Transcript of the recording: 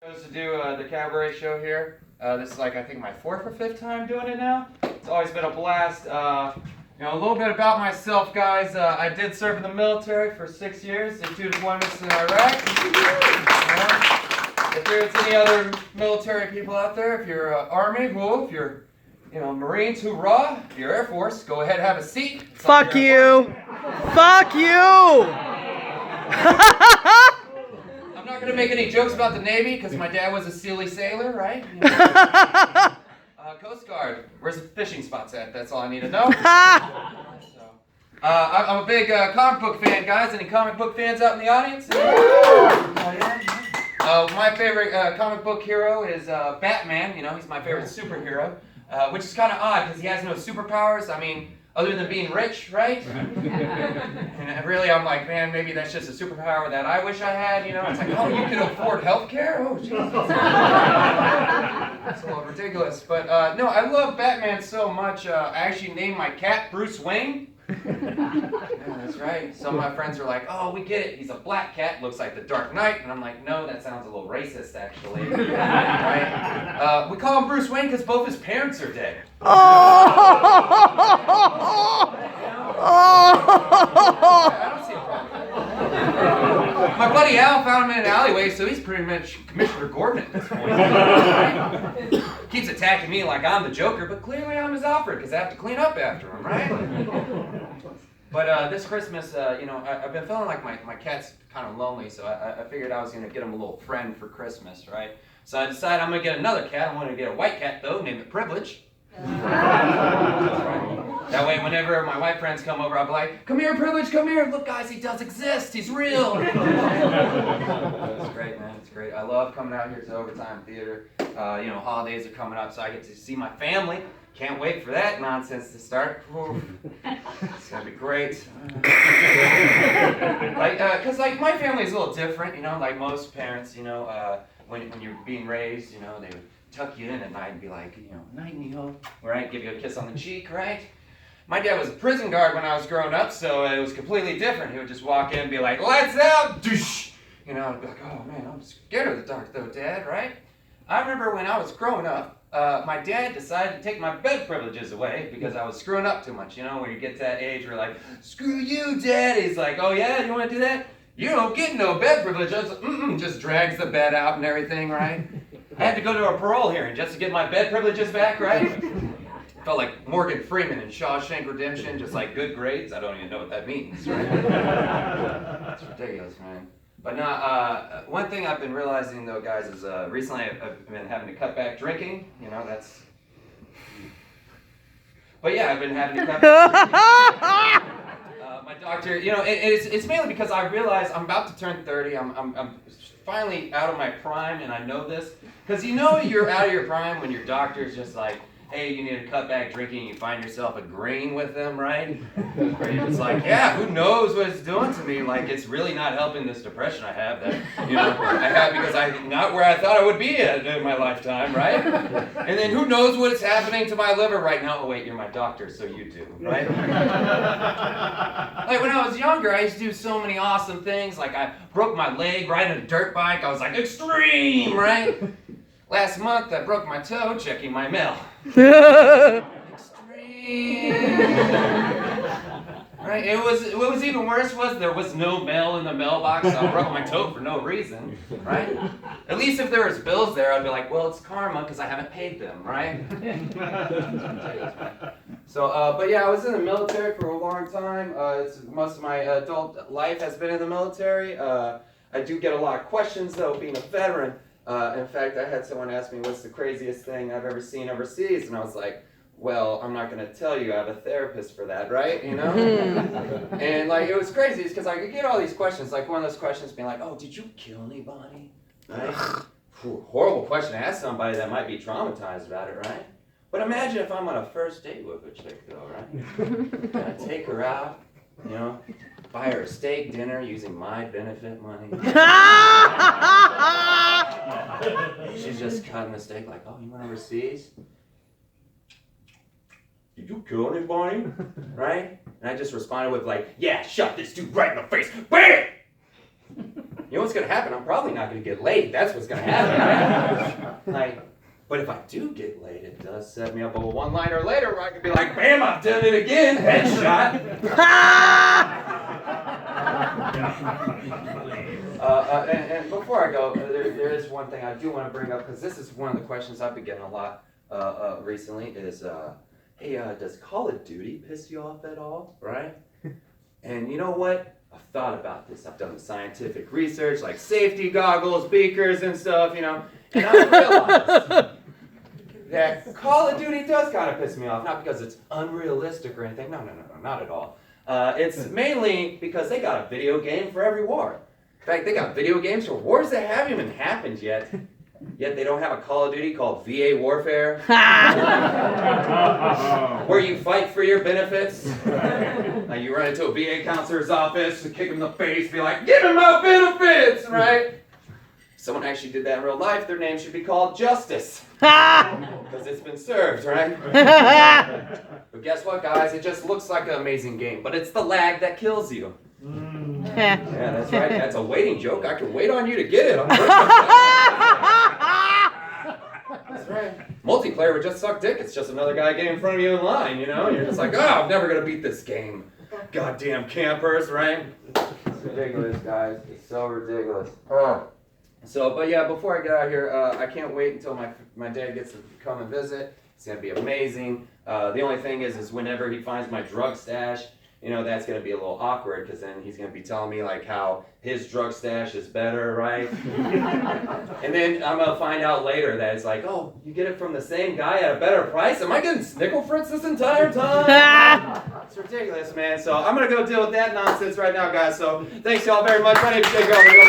To do the cabaret show here. This is like I think my 4th or 5th time doing it now. It's always been a blast. A little bit about myself, guys. I did serve in the military for 6 years, did 2 deployments in Iraq. If there's any other military people out there, if you're Army, whoa, if you're Marines, hoorah. If you're Air Force, go ahead, have a seat. Fuck you! Fuck you! I'm not going to make any jokes about the Navy because my dad was a silly sailor, right? Coast Guard, where's the fishing spots at? That's all I need to know. I'm a big comic book fan, guys. Any comic book fans out in the audience? My favorite comic book hero is Batman. He's my favorite superhero, which is kind of odd because he has no superpowers. I mean, other than being rich, right? And really, I'm like, man, maybe that's just a superpower that I wish I had. It's like, oh, you can afford healthcare? Oh, Jesus. That's a little ridiculous. But no, I love Batman so much. I actually named my cat Bruce Wayne. Yeah, that's right. Some of my friends are like, oh, we get it. He's a black cat, looks like the Dark Knight. And I'm like, no, that sounds a little racist, actually. Right? We call him Bruce Wayne because both his parents are dead. Oh! I don't see a problem. My buddy Al found him in an alleyway, so he's pretty much Commissioner Gordon at this point. Right? Keeps attacking me like I'm the Joker, but clearly I'm his Alfred because I have to clean up after him, right? But this Christmas, I've been feeling like my cat's kind of lonely, so I figured I was going to get him a little friend for Christmas, right? So I decided I'm going to get another cat. I'm going to get a white cat, though, name it Privilege. That way, whenever my white friends come over, I'll be like, come here, Privilege, come here. Look, guys, he does exist. He's real. It's great, man. It's great. I love coming out here to Overtime Theater. Holidays are coming up, so I get to see my family. Can't wait for that nonsense to start. It's going to be great. Because my family is a little different, like most parents, when you're being raised, they would tuck you in at night and be like, night, Neil, right? Give you a kiss on the cheek, right? My dad was a prison guard when I was growing up, so it was completely different. He would just walk in and be like, lights out, douche! I'd be like, oh man, I'm scared of the dark though, Dad, right? I remember when I was growing up, my dad decided to take my bed privileges away because I was screwing up too much. When you get to that age where you're like, screw you, Dad. He's like, oh yeah, you want to do that? You don't get no bed privileges. Just drags the bed out and everything, right? I had to go to a parole hearing just to get my bed privileges back, right? Felt like Morgan Freeman in Shawshank Redemption, just like good grades. I don't even know what that means, right? It's ridiculous, man. But no, one thing I've been realizing though, guys, is recently I've been having to cut back drinking. That's. But yeah, I've been having to cut back drinking. My doctor, it's mainly because I realize I'm about to turn 30. I'm finally out of my prime, and I know this. Because you're out of your prime when your doctor's just like, hey, you need to cut back drinking, and you find yourself agreeing with them, right? Or you're just like, yeah, who knows what it's doing to me? Like, it's really not helping this depression I have that, I have because I'm not where I thought I would be in my lifetime, right? And then who knows what is happening to my liver right now? Oh, wait, you're my doctor, so you do, right? Like, when I was younger, I used to do so many awesome things. Like, I broke my leg riding a dirt bike. I was like, extreme, right? Last month, I broke my toe checking my mail. Extreme. Right? What was even worse was there was no mail in the mailbox, so I broke my toe for no reason, right? At least if there was bills there, I'd be like, well, it's karma because I haven't paid them, right? So, but yeah, I was in the military for a long time. Most of my adult life has been in the military. I do get a lot of questions, though, being a veteran. In fact, I had someone ask me, what's the craziest thing I've ever seen overseas? And I was like, well, I'm not going to tell you. I have a therapist for that, right? And it was crazy because I could get all these questions. Like one of those questions being like, oh, did you kill anybody? Right? Horrible question to ask somebody that might be traumatized about it, right? But imagine if I'm on a first date with a chick, though, right? And I take her out, buy her a steak dinner using my benefit money. She's just cutting the steak like, oh, you went overseas? Did you kill anybody? Right? And I just responded with like, yeah, shot this dude right in the face. BAM! You know what's gonna happen? I'm probably not gonna get laid. That's what's gonna happen, right? Like, but if I do get laid, it does set me up a one-liner later where I could be like, bam, I've done it again, headshot. And before I go, there is one thing I do want to bring up, because this is one of the questions I've been getting a lot recently, is, hey, does Call of Duty piss you off at all, right? And you know what? I've thought about this. I've done the scientific research, like safety goggles, beakers, and stuff, you know, and I realized that Call of Duty does kind of piss me off, not because it's unrealistic or anything. No, not at all. It's mainly because they got a video game for every war. In fact, they got video games for wars that haven't even happened yet. Yet they don't have a Call of Duty called VA Warfare, where you fight for your benefits. Like you run into a VA counselor's office, kick him in the face, be like, "Give him my benefits!" Right? If someone actually did that in real life, their name should be called Justice, because it's been served, right? But guess what, guys? It just looks like an amazing game, but it's the lag that kills you. Yeah, that's right. That's a waiting joke. I can wait on you to get it. That's right. Multiplayer would just suck dick. It's just another guy getting in front of you in line, you know? You're just like, oh, I'm never going to beat this game. Goddamn campers, right? It's ridiculous, guys. It's so ridiculous. But yeah, before I get out of here, I can't wait until my dad gets to come and visit. It's going to be amazing. The only thing is whenever he finds my drug stash, you know, that's going to be a little awkward, because then he's going to be telling me, like, how his drug stash is better, right? And then I'm going to find out later that it's like, oh, you get it from the same guy at a better price? Am I getting Snickle Fritz this entire time? It's ridiculous, man. So I'm going to go deal with that nonsense right now, guys. So thanks y'all very much. My name is Jake. Y'all have a great